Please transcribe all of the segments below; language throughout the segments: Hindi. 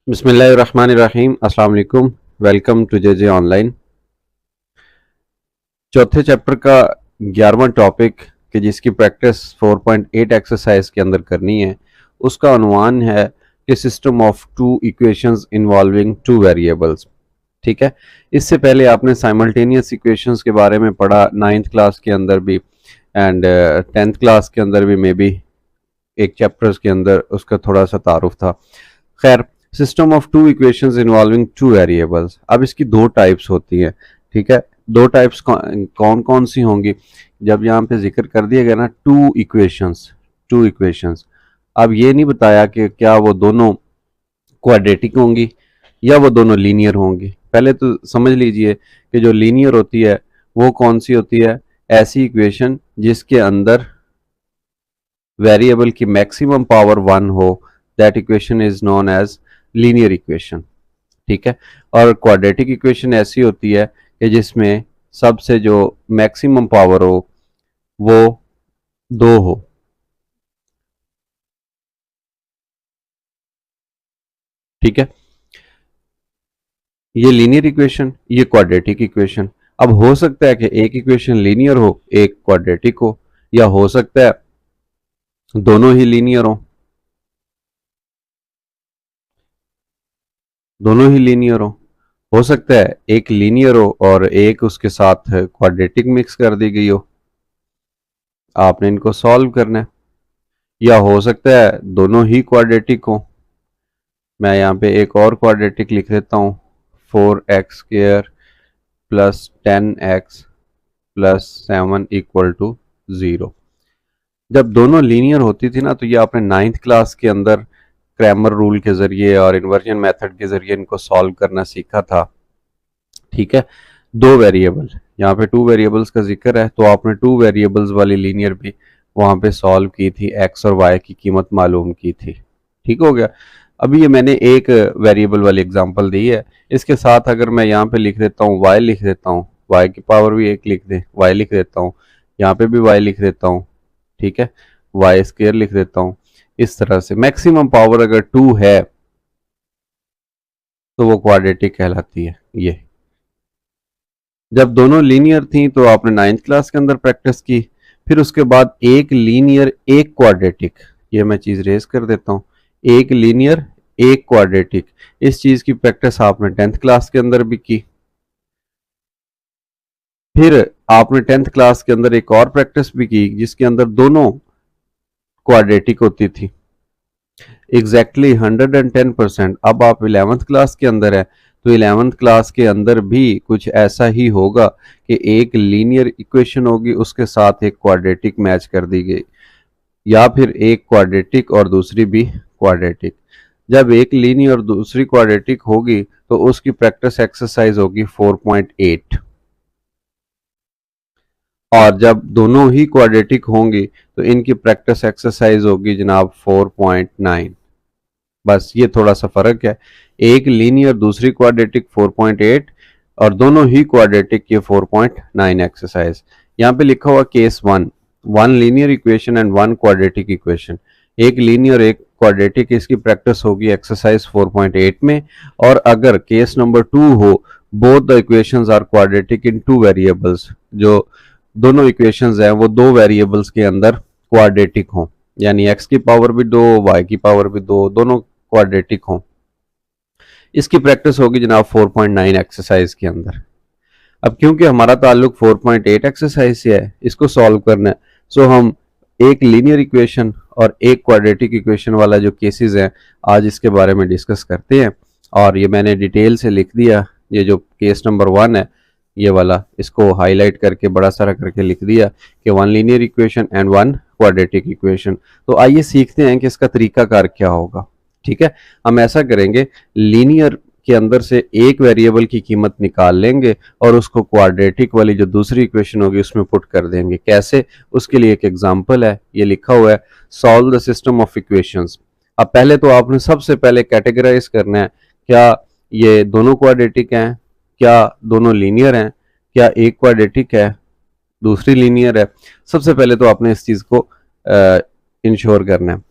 बिस्मिल्लाहिर्रहमानिर्रहीम। अस्सलाम वालेकुम। Welcome to J online. चौथे चैप्टर का 11वां टॉपिक कि जिसकी प्रैक्टिस 4.8 एक्सरसाइज के अंदर करनी है, उसका अनुमान है कि system of two equations involving two variables. ठीक है, इससे पहले आपने साइमल्टेनियस इक्वेशंस के बारे में पढ़ा 9th क्लास के अंदर भी एंड 10th क्लास के अंदर भी, मे बी एक चैप्टर्स के अंदर उसका थोड़ा सा तारुफ था। खैर, system of two equations involving two variables, अब इसकी दो टाइप्स होती हैं। ठीक है, दो टाइप्स कौन कौन सी होंगी? जब यहाँ पे जिक्र कर दिया गया ना टू इक्वेशंस, अब ये नहीं बताया कि क्या वो दोनों क्वाड्रेटिक होंगी या वो दोनों लीनियर होंगी। पहले तो समझ लीजिए कि जो लीनियर होती है वो कौन सी होती है? ऐसी इक्वेशन जिसके अंदर वेरिएबल की मैक्सिमम पावर 1 हो, that equation is known as linear equation. ठीक है, और क्वाड्रेटिक इक्वेशन ऐसी होती है कि जिसमें सबसे जो मैक्सिमम पावर हो वो 2 हो। ठीक है, ये लीनियर इक्वेशन, ये क्वाड्रेटिक इक्वेशन। अब हो सकता है कि एक इक्वेशन लीनियर हो, एक क्वाड्रेटिक हो, या हो सकता है दोनों ही लीनियर हो सकता है एक लीनियर हो और एक उसके साथ क्वाड्रेटिक मिक्स कर दी गई हो, आपने इनको सॉल्व करना है। या हो सकता है दोनों ही क्वाड्रेटिक हो। मैं यहाँ पे एक और क्वाड्रेटिक लिख देता हूँ, 4x² plus 10x plus 7 equal to 0। जब दोनों लीनियर होती थी ना, तो ये आपने 9th क्लास के अंदर क्रैमर रूल के जरिए और इन्वर्जन मेथड के जरिए इनको सॉल्व करना सीखा था। ठीक है, दो वेरिएबल, यहाँ पे टू वेरिएबल्स का जिक्र है, तो आपने टू वेरिएबल्स वाली लीनियर भी वहाँ पे सॉल्व की थी, एक्स और वाई की कीमत मालूम की थी। ठीक हो गया। अभी ये मैंने एक वेरिएबल वाली एग्जांपल दी है, इसके साथ अगर मैं यहाँ पे लिख देता हूँ वाई, लिख देता हूँ वाई की पावर भी एक लिख दे, वाई लिख देता हूँ, यहाँ पे भी वाई लिख देता हूँ। ठीक है, वाई स्क्वायर लिख देता हूँ। इस तरह से मैक्सिमम पावर अगर 2 है तो वो क्वाड्रेटिक कहलाती है। ये जब दोनों लीनियर थी तो आपने 9th क्लास के अंदर प्रैक्टिस की। फिर उसके बाद एक लीनियर एक क्वाड्रेटिक, ये मैं चीज रेज कर देता हूँ, एक लीनियर एक क्वाड्रेटिक, इस चीज की प्रैक्टिस आपने 10th क्लास के अंदर भी की। फिर आपने 10th क्लास के अंदर एक और प्रैक्टिस भी की जिसके अंदर दोनों क्वाड्रेटिक होती थी, एग्जैक्टली 110%। अब आप 11th क्लास के अंदर है, तो 11th क्लास के अंदर भी कुछ ऐसा ही होगा कि एक लीनियर इक्वेशन होगी, उसके साथ एक क्वाड्रेटिक मैच कर दी गई, या फिर एक क्वाड्रेटिक और दूसरी भी क्वाड्रेटिक। जब एक लीनियर और दूसरी क्वाड्रेटिक होगी तो उसकी प्रैक्टिस एक्सरसाइज होगी 4.8, और जब दोनों ही क्वाड्रेटिक होंगी तो इनकी प्रैक्टिस एक्सरसाइज होगी जनाब 4.9। बस ये थोड़ा सा फर्क है, एक लीनियर दूसरी क्वाड्रेटिक 4.8 और दोनों ही क्वाड्रेटिक ये 4.9 एक्सरसाइज। यहाँ पे लिखा हुआ case 1, 1 linear equation and 1 quadratic equation, एक लीनियर एक क्वाड्रेटिक, इसकी प्रैक्टिस होगी एक्सरसाइज 4.8 में। और अगर केस नंबर 2 हो, both the equations are quadratic in two variables, जो दोनों इक्वेशंस हैं वो दो वेरिएबल्स के अंदर क्वाड्रेटिक हों, यानी x की पावर भी 2, y की पावर भी 2, दोनों क्वाड्रेटिक हों, इसकी प्रैक्टिस होगी जनाब 4.9 एक्सरसाइज के अंदर। अब क्योंकि हमारा ताल्लुक 4.8 एक्सरसाइज से है, इसको सॉल्व करना है, सो हम एक लीनियर इक्वेशन और एक क्वाड्रेटिक इक्वेशन वाला जो केसेस हैं आज इसके बारे में डिस्कस करते हैं। और ये मैंने डिटेल से लिख दिया, ये जो केस नंबर 1 है ये वाला, इसको हाईलाइट करके बड़ा सारा करके लिख दिया कि 1 linear equation and 1 quadratic equation. तो आइए सीखते हैं कि इसका तरीकाकार क्या होगा। ठीक है, हम ऐसा करेंगे, लीनियर के अंदर से एक वेरिएबल की कीमत निकाल लेंगे और उसको क्वाड्रेटिक वाली जो दूसरी इक्वेशन होगी उसमें पुट कर देंगे। कैसे? उसके लिए एक एग्जांपल है, ये लिखा हुआ है, solve the system of equations. अब पहले तो आपने सबसे पहले कैटेगराइज करना है, क्या ये दोनों क्वाड्रेटिक हैं, क्या दोनों लीनियर हैं, क्या एक क्वाड्रेटिक है दूसरी लीनियर है। सबसे पहले तो आपने इस चीज को इंश्योर करना है।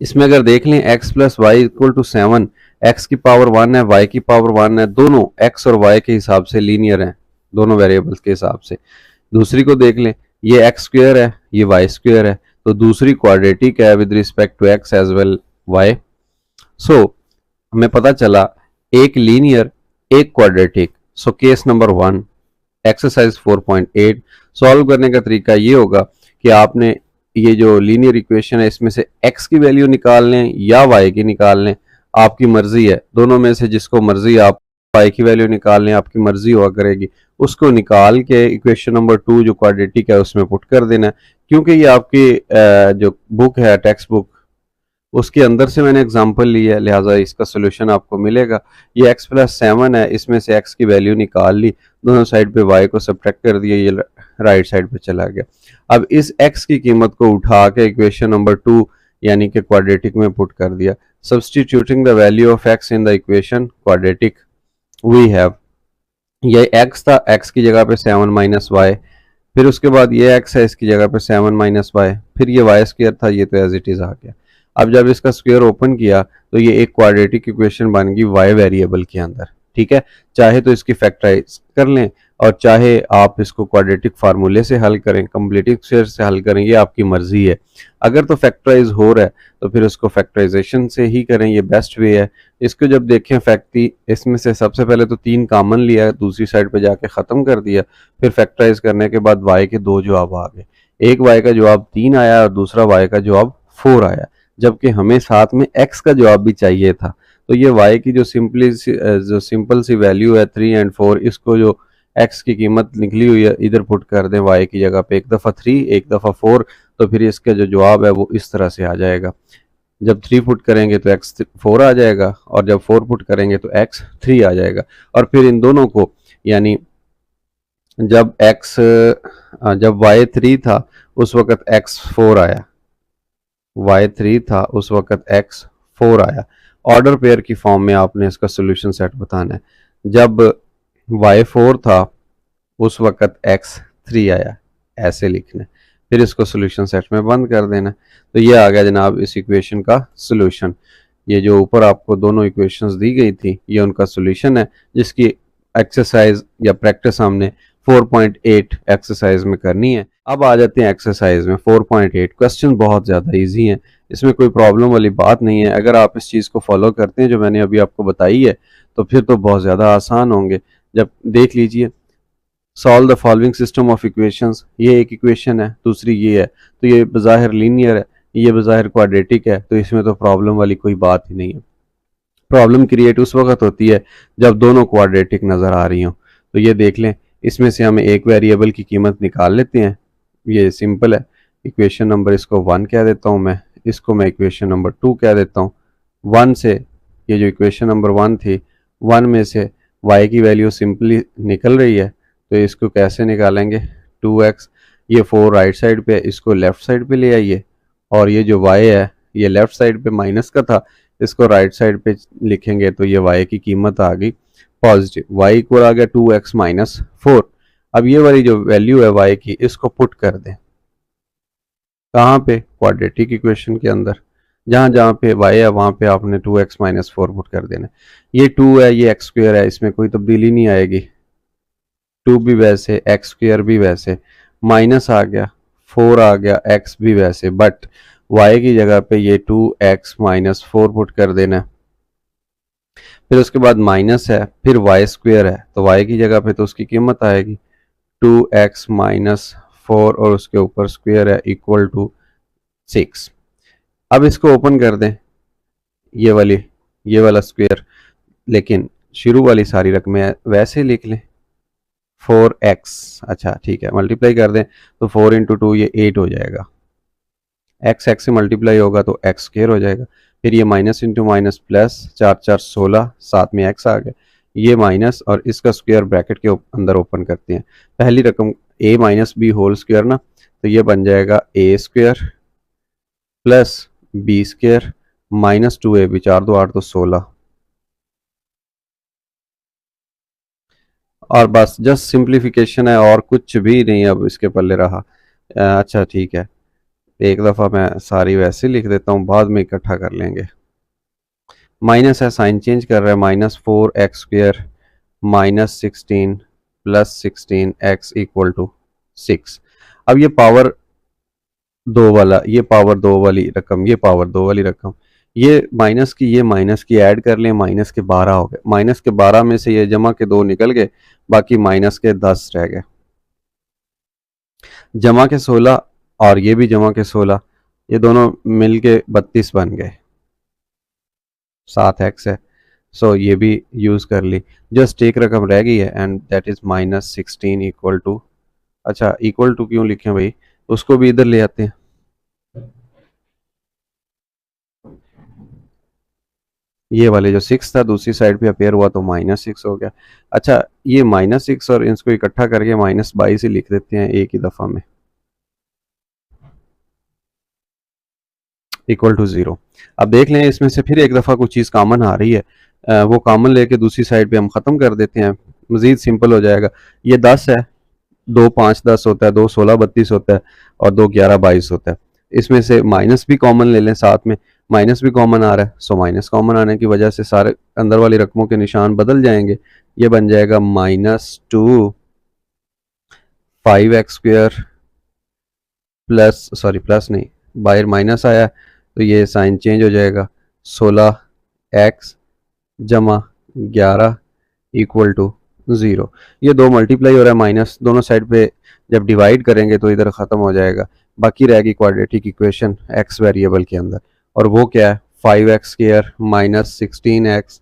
इसमें अगर देख लें x plus y equal to 7, x की पावर 1 है, वाई की पावर 1 है, दोनों एक्स और वाई के हिसाब से लीनियर हैं, दोनों वेरिएबल्स के हिसाब से। दूसरी को देख लें, ये एक्स स्क्वायर है, ये वाई स्क्वायर है, तो दूसरी क्वाड्रेटिक है with respect to X as well Y. So हमें पता चला एक लीनियर एक quadratic. So case number 1 exercise 4.8 solve करने का तरीका ये होगा कि आपने ये जो लीनियर इक्वेशन है इसमें से x की वैल्यू निकाल लें या y की निकाल लें, आपकी मर्जी है, दोनों में से जिसको मर्जी आप y की वैल्यू निकाल लें, आपकी मर्जी हुआ करेगी। उसको निकाल के इक्वेशन नंबर 2 जो क्वाड्रेटिक है उसमें पुट कर देना है। क्योंकि ये आपकी जो बुक है टेक्स्ट बुक उसके अंदर से मैंने एग्जांपल लिया है, लिहाजा इसका सोल्यूशन आपको मिलेगा। ये x प्लस 7 है, इसमें से x की वैल्यू निकाल ली, दोनों साइड पे y को सब्ट्रैक्ट कर दिया, ये राइट साइड पे चला गया। अब इस x की कीमत को उठा के इक्वेशन नंबर 2 यानी कि क्वाड्रेटिक में पुट कर दिया। Substituting the value of x in the equation quadratic we have, ये x था, x की जगह पे 7 माइनस वाई, फिर उसके बाद ये x है, इसकी जगह पे 7 माइनस वाई, फिर ये y स्क्वायर था, ये तो एज इट इज आ गया। अब जब इसका स्क्वायर ओपन किया तो ये एक क्वाड्रेटिक इक्वेशन बन गई y वेरिएबल के अंदर, ठीक है। चाहे तो इसकी फैक्टराइज कर लें और चाहे आप इसको क्वाड्रेटिक फार्मूले से हल करें, कंप्लीटिंग स्क्वायर से हल करें, ये आपकी मर्जी है। अगर तो फैक्टराइज हो रहा है तो फिर उसको फैक्टराइजेशन से ही करें, ये बेस्ट वे है। इसको जब देखें फैक्टी, इसमें से सबसे पहले तो 3 कॉमन लिया, दूसरी साइड पे जाके ख़त्म कर दिया, फिर फैक्टराइज करने के बाद y के 2 जवाब आ गए, एक y का जवाब 3 आया और दूसरा y का जवाब 4 आया, जबकि हमें साथ में x का जवाब भी चाहिए था। तो ये y की जो सिंपल सी वैल्यू है 3 और 4, इसको जो x की कीमत निकली हुई है इधर पुट कर दें y की जगह पे, एक दफ़ा 3 एक दफ़ा 4, तो फिर इसका जो जवाब है वो इस तरह से आ जाएगा। जब 3 पुट करेंगे तो x 4 आ जाएगा और जब 4 पुट करेंगे तो x 3 आ जाएगा। और फिर इन दोनों को यानी जब y 3 था उस वक़्त x 4 आया, y 3 था उस वक़्त x 4 आया। ऑर्डर पेयर की फॉर्म में आपने इसका सोल्यूशन सेट बताना है। जब y 4 था उस वक़्त x 3 आया, ऐसे लिखना है, फिर इसको सोल्यूशन सेट में बंद कर देना। तो ये आ गया जनाब इस इक्वेशन का सोल्यूशन। ये जो ऊपर आपको दोनों इक्वेशंस दी गई थी ये उनका सोल्यूशन है, जिसकी एक्सरसाइज या प्रैक्टिस हमने 4.8 एक्सरसाइज में करनी है। अब आ जाते हैं एक्सरसाइज में 4.8। क्वेश्चन बहुत ज़्यादा इजी हैं, इसमें कोई प्रॉब्लम वाली बात नहीं है। अगर आप इस चीज़ को फॉलो करते हैं जो मैंने अभी आपको बताई है तो फिर तो बहुत ज़्यादा आसान होंगे। जब देख लीजिए, solve the following system of equations, ये एक इक्वेशन है, दूसरी ये है, तो ये बज़ाहिर लीनियर है, ये बज़ाहिर क्वाड्रेटिक है, तो इसमें तो प्रॉब्लम वाली कोई बात ही नहीं है। प्रॉब्लम क्रिएट उस वक्त होती है जब दोनों क्वाड्रेटिक नज़र आ रही हों। तो ये देख लें, इसमें से हमें एक वेरिएबल की कीमत निकाल लेते हैं, ये सिंपल है। इक्वेशन नंबर इसको 1 कह देता हूँ मैं, इसको मैं इक्वेशन नंबर 2 कह देता हूँ। 1 से ये जो इक्वेशन नंबर 1 थी, 1 में से y की वैल्यू सिंपली निकल रही है, तो इसको कैसे निकालेंगे, 2x, ये 4 राइट साइड पे, इसको लेफ़्ट साइड पे ले आइए, और ये जो y है ये लेफ़्ट साइड पे माइनस का था, इसको राइट साइड पे लिखेंगे तो ये y की कीमत आ गई पॉजिटिव, y इक्वल आ गया 2x माइनस 4। अब ये वाली जो वैल्यू है y की, इसको पुट कर दें कहाँ पे, क्वाड्रेटिक इक्वेशन के अंदर, जहाँ जहाँ पे y है वहाँ पे आपने 2x माइनस 4 पुट कर देना। ये 2 है, ये x स्क्वायर है, इसमें कोई तब्दीली नहीं आएगी, 2 भी वैसे, x स्क्वायर भी वैसे, माइनस आ गया, 4 आ गया, x भी वैसे, बट y की जगह पे ये 2x माइनस 4 पुट कर देना। फिर उसके बाद माइनस है, फिर y स्क्वायर है, तो y की जगह पे तो उसकी कीमत आएगी 2x माइनस 4 और उसके ऊपर स्क्वायर है इक्वल टू 6। अब इसको ओपन कर दें, ये वाला स्क्वायर, लेकिन शुरू वाली सारी रकमें वैसे लिख लें, 4x, अच्छा ठीक है, मल्टीप्लाई कर दें तो 4 इंटू 2 ये 8 हो जाएगा, x से मल्टीप्लाई होगा तो x स्क्वायर हो जाएगा, फिर ये माइनस इंटू माइनस प्लस, 4 4 16, साथ में x आ गया, ये माइनस और इसका स्क्वायर ब्रैकेट के अंदर ओपन करते हैं, पहली रकम a minus b whole square ना, तो ये बन जाएगा a square plus b square minus 2ab, 4 2 8 तो 16, और बस जस्ट सिंप्लीफिकेशन है और कुछ भी नहीं अब इसके पल्ले रहा। अच्छा ठीक है, एक दफ़ा मैं सारी वैसे लिख देता हूँ, बाद में इकट्ठा कर लेंगे। माइनस है, साइन चेंज कर रहा है, -4x² -16 +16x = 6। अब ये पावर दो वाला, ये पावर दो वाली रकम, ये पावर दो वाली रकम, ये माइनस की ऐड कर लें, -12 हो गए। -12 में से ये जमा के 2 निकल गए, बाकी -10 रह गए। जमा के 16 और ये भी जमा के 16, ये दोनों मिल के 32 बन गए। 7x है, सो ये भी यूज़ कर ली। जस्ट एक रकम रह गई है एंड दैट इज़ -16 = अच्छा इक्वल टू क्यों लिखें भाई, उसको भी इधर ले आते हैं। ये वाले जो 6 था दूसरी साइड पे अपेयर हुआ तो -6 हो गया। अच्छा ये -6 और इसको इकट्ठा करके -22 ही लिख देते हैं एक ही दफ़ा में, = 0। अब देख लें इसमें से फिर एक दफ़ा कुछ चीज़ कॉमन आ रही है, वो कॉमन लेके दूसरी साइड पे हम ख़त्म कर देते हैं, मज़ीद सिंपल हो जाएगा। ये 10 है, 2 5 10 होता है, 2 16 32 होता है और 2 11 22 होता है। इसमें से माइनस भी कॉमन ले लें साथ में, माइनस भी कॉमन आ रहा है, सो माइनस कॉमन आने की वजह से सारे अंदर वाली रकमों के निशान बदल जाएंगे। ये बन जाएगा -2 5x² प्लस, सॉरी प्लस नहीं, बाहर माइनस आया तो ये साइन चेंज हो जाएगा, 16x जमा 11 = 0। ये 2 मल्टीप्लाई हो रहा है, माइनस दोनों साइड पे जब डिवाइड करेंगे तो इधर ख़त्म हो जाएगा। बाकी रहेगी क्वाड्रेटिक इक्वेशन x वेरिएबल के अंदर, और वो क्या है, 5x² -16x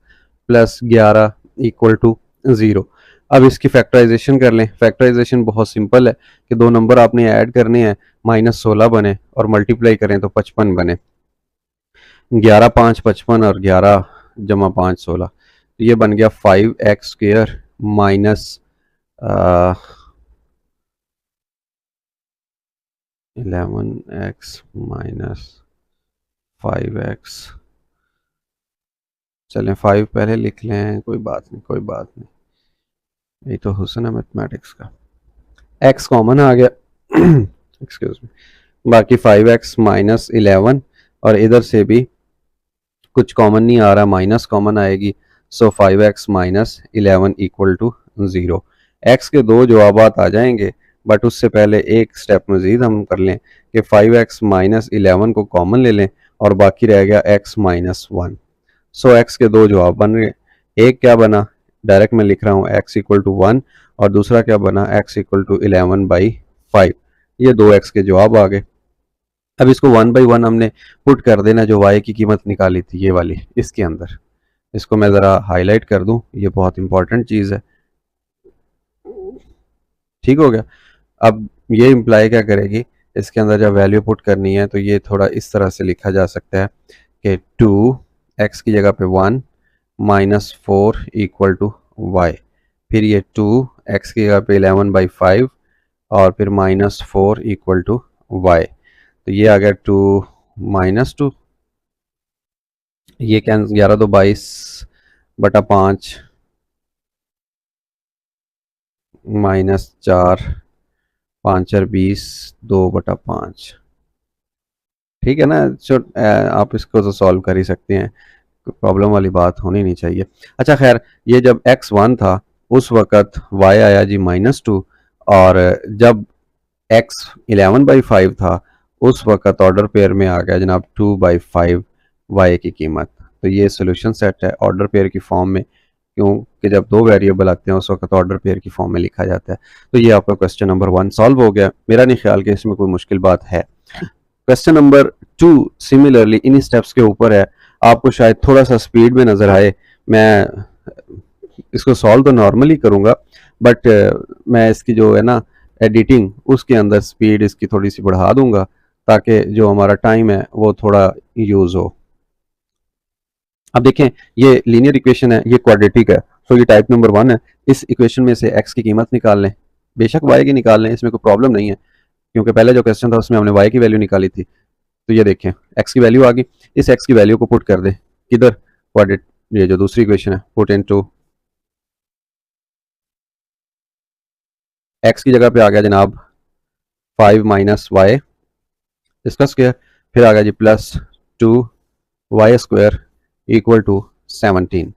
+ 11 = 0। अब इसकी फैक्टराइजेशन कर लें। फैक्टराइजेशन बहुत सिंपल है कि दो नंबर आपने ऐड करने हैं, -16 बने और मल्टीप्लाई करें तो 55 बने। 11 5 55 और 11 जमा 5 16, तो ये बन गया 5x² -11x -5x। चलें 5 पहले लिख लें, कोई बात नहीं कोई बात नहीं, ये तो हुस्न है मैथमेटिक्स का। x कॉमन आ गया एक्सक्यूज मी, बाकी 5x -11 और इधर से भी कुछ कॉमन नहीं आ रहा, माइनस कॉमन आएगी, सो 5x -11 = 0। x के दो जवाबात आ जाएंगे, बट उससे पहले एक स्टेप मज़ीद हम कर लें कि 5x -11 को कॉमन ले लें और बाकी रह गया x -1। सो x के दो जवाब बन गए। एक क्या बना, डायरेक्ट मैं लिख रहा हूँ, x = 1 और दूसरा क्या बना, x = 11/5। ये दो x के जवाब आ गए। अब इसको 1 बाई 1 हमने पुट कर देना, जो y की कीमत निकाली थी ये वाली इसके अंदर। इसको मैं ज़रा हाईलाइट कर दूं, ये बहुत इंपॉर्टेंट चीज़ है। ठीक हो गया। अब ये इम्प्लाई क्या करेगी, इसके अंदर जब वैल्यू पुट करनी है तो ये थोड़ा इस तरह से लिखा जा सकता है कि 2x की जगह पे 1 -4 = y, फिर ये 2x की जगह पे 11/5 और फिर -4 = y, तो ये आ गया 2 -2, ये कैंसिल, 11 2 22 बटा 5 -4 5 4 20 2 बटा 5। ठीक है ना, आप इसको तो सॉल्व कर ही सकते हैं, प्रॉब्लम वाली बात होनी नहीं चाहिए। अच्छा खैर, ये जब x1 था उस वक़्त y आया जी -2, और जब x 11/5 था उस वक़्त ऑर्डर पेयर में आ गया जनाब 2/5 y की कीमत। तो ये सोल्यूशन सेट है ऑर्डर पेयर की फॉर्म में, क्योंकि जब दो वेरिएबल आते हैं उस वक्त ऑर्डर पेयर की फॉर्म में लिखा जाता है। तो ये आपका क्वेश्चन नंबर 1 सॉल्व हो गया। मेरा नहीं ख्याल कि इसमें कोई मुश्किल बात है। क्वेश्चन नंबर 2 सिमिलरली इन्हीं स्टेप्स के ऊपर है, आपको शायद थोड़ा सा स्पीड में नज़र आए। मैं इसको सॉल्व तो नॉर्मली करूँगा, बट मैं इसकी जो है ना एडिटिंग, उसके अंदर स्पीड इसकी थोड़ी सी बढ़ा दूंगा ताकि जो हमारा टाइम है वो थोड़ा यूज़ हो। अब देखें, ये लीनियर इक्वेशन है, ये क्वाड्रेटिक है, तो ये टाइप नंबर 1 है। इस इक्वेशन में से x की कीमत निकाल लें, बेशक y की निकाल लें, इसमें कोई प्रॉब्लम नहीं है, क्योंकि पहले जो क्वेश्चन था उसमें हमने y की वैल्यू निकाली थी। तो ये देखें x की वैल्यू आ गई, इस x की वैल्यू को पुट कर दें किधर, क्वाड्रेट, ये जो दूसरी इक्वेशन है, पुट इनटू x की जगह पे आ गया जनाब 5 - y इसका स्क्वायर, फिर आ गया जी +2 y² = 17।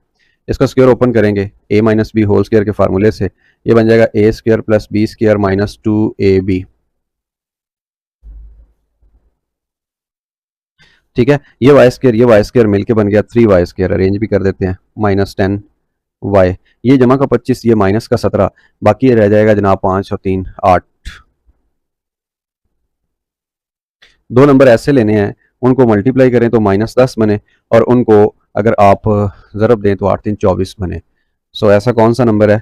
इसका स्क्वायर ओपन करेंगे a minus b whole square के फार्मूले से, ये बन जाएगा a square plus b square minus 2ab। ठीक है, ये वाई स्क्वायर मिलके बन गया 3y स्क्वायर, अरेंज भी कर देते हैं, माइनस 10y, ये जमा का 25, ये माइनस का 17, बाकी ये रह जाएगा जनाब 5 और 3 8। दो नंबर ऐसे लेने हैं, उनको मल्टीप्लाई करें तो माइनस 10 बने, और उनको अगर आप ज़रब दें तो 8 3 24 बने। सो ऐसा कौन सा नंबर है?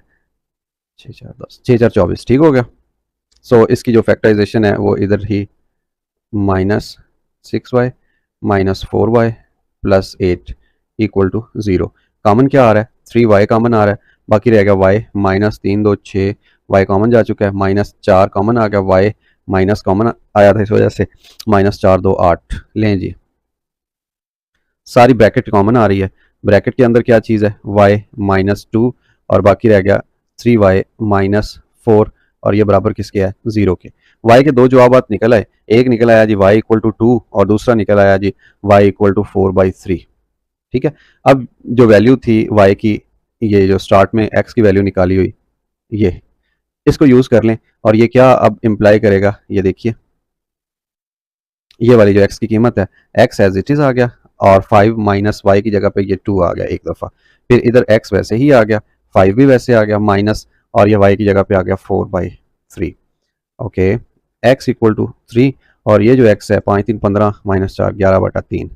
6 4 10, 6 4 24, ठीक हो गया। सो इसकी जो फैक्टराइजेशन है वो इधर ही minus 6y minus 4y plus 8 equal to 0। Common क्या आ रहा है? 3y कॉमन आ रहा है, बाकी रहेगा y माइनस 3 2 6, y कॉमन जा चुका है, माइनस 4 कॉमन आ गया, y माइनस कॉमन आया था इस वजह से, माइनस 4 2 8। लें जी, सारी ब्रैकेट कॉमन आ रही है, ब्रैकेट के अंदर क्या चीज़ है? y माइनस 2 और बाकी रह गया 3y माइनस 4, और ये बराबर किसके है? 0 के। y के दो जवाब निकल आए, एक निकल आया जी y इक्वल टू 2 और दूसरा निकल आया जी y इक्वल टू 4/3। ठीक है, अब जो वैल्यू थी y की, ये जो स्टार्ट में x की वैल्यू निकाली हुई, ये इसको यूज़ कर लें, और ये क्या अब इम्प्लाई करेगा? ये देखिए, ये वाली जो x की कीमत है, x एज इट इज़ आ गया, और 5 माइनस वाई की जगह पे ये 2 आ गया एक दफ़ा, फिर इधर x वैसे ही आ गया, 5 भी वैसे आ गया माइनस, और ये y की जगह पे आ गया 4/3। ओके, x इक्वल टू 3, और ये जो x है 5 3 15 माइनस 4 11/3।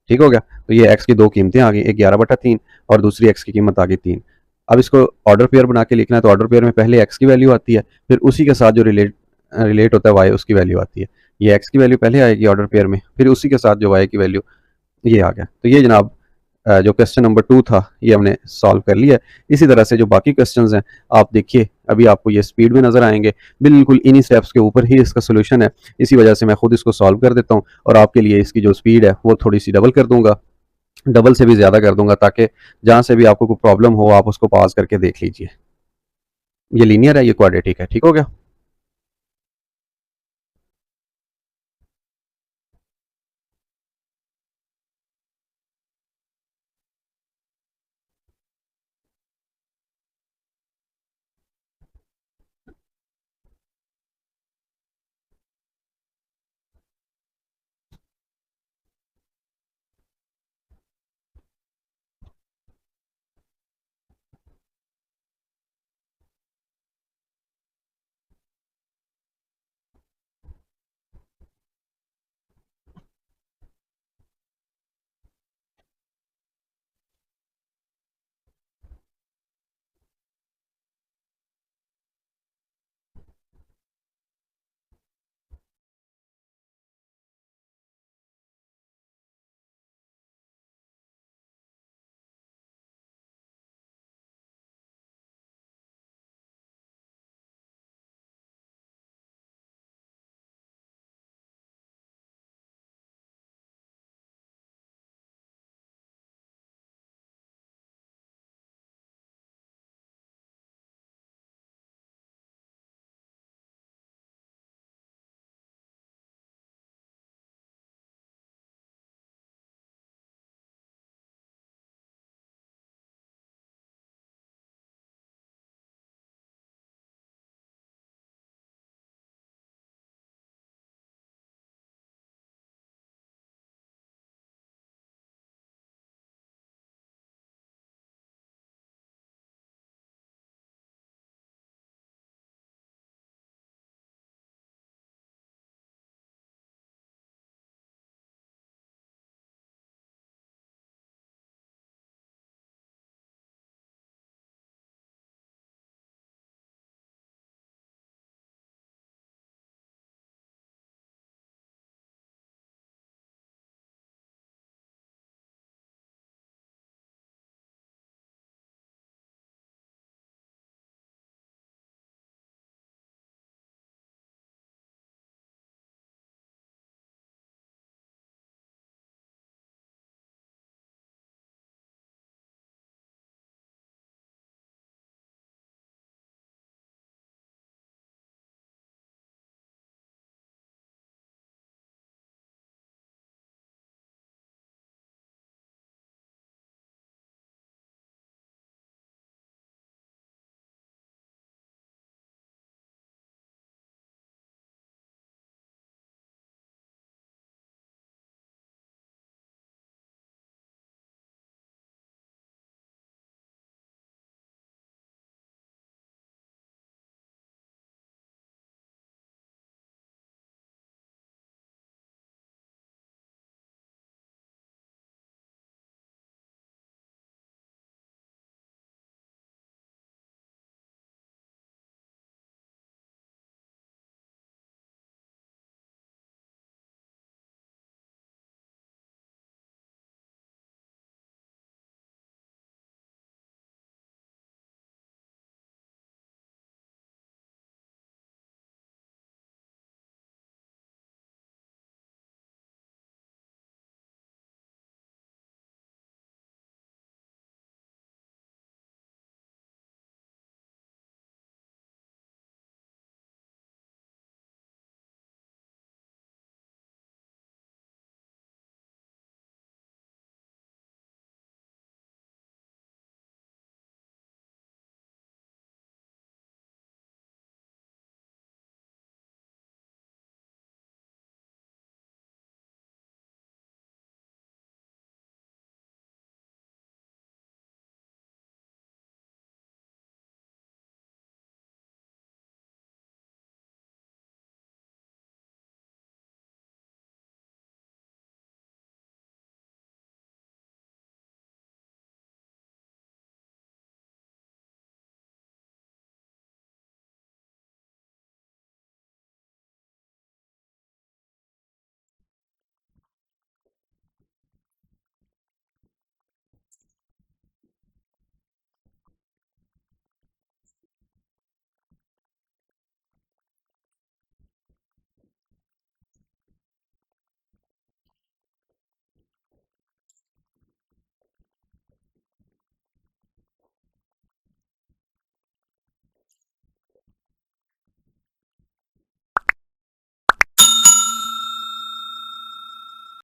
ठीक हो गया, तो ये x की दो कीमतें आ गई, एक 11/3 और दूसरी x की कीमत आ गई 3। अब इसको ऑर्डर पेयर बना के लिखना है, तो ऑर्डर पेयर में पहले x की वैल्यू आती है, फिर उसी के साथ जो रिलेट होता है y, उसकी वैल्यू आती है। ये x की वैल्यू पहले आएगी ऑर्डर पेयर में, फिर उसी के साथ जो y की वैल्यू, ये आ गया। तो ये जनाब जो क्वेश्चन नंबर 2 था, ये हमने सॉल्व कर लिया। इसी तरह से जो बाकी क्वेश्चंस हैं, आप देखिए अभी आपको ये स्पीड में नज़र आएंगे, बिल्कुल इन्हीं स्टेप्स के ऊपर ही इसका सोल्यूशन है। इसी वजह से मैं खुद इसको सॉल्व कर देता हूँ, और आपके लिए इसकी जो स्पीड है वो थोड़ी सी डबल कर दूंगा, डबल से भी ज़्यादा कर दूंगा, ताकि जहाँ से भी आपको कोई प्रॉब्लम हो आप उसको पॉज करके देख लीजिए। ये लीनियर है, ये क्वाड्रेटिक है, ठीक हो गया।